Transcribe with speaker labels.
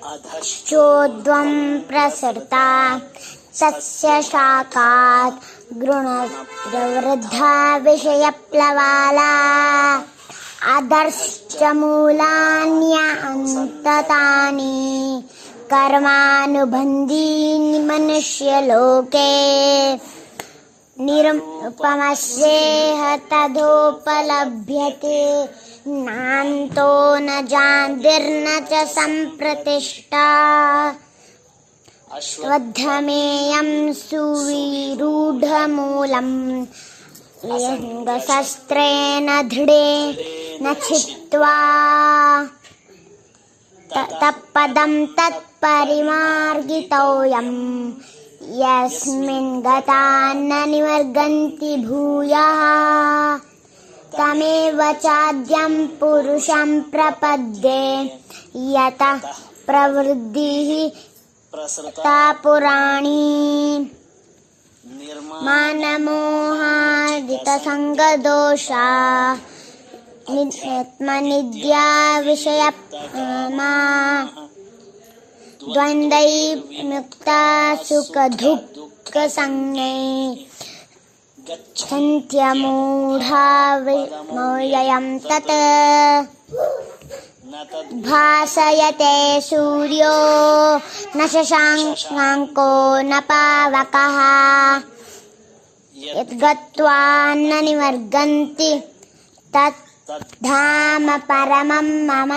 Speaker 1: चोद्वं प्रसृता तस्य शाखात् गृणवृद्धा विषयप्लवाला अधश्च मूलान्यन्ततानि कर्मानुबन्धीनि मनुष्यलोके निरुपमस्येह तदोपलभ्यते नान्तो न जातिर्न च सम्प्रतिष्ठा वद्धमेयं सुविरूढमूलम् लिङ्गशस्त्रेण दृढेन छित्त्वा तत्पदं तत्परिमार्गितोऽयं यस्मिन् गता न निवर्गन्ति भूयः तमेव चाद्यं पुरुषं प्रपद्ये यतः प्रवृत्तिः प्रसृता पुराणी मानमोहादितसङ्गदोषा नित्या विषयमा द्वन्द्वैर्मुक्ता सुखदुःखसंज्ञै गच्छन्त्यमूढा विमौल्यं तत् भासयते सूर्यो न शशाङ्को न पावकः यद्गत्वा न निवर्गन्ति तत् धाम परमं मम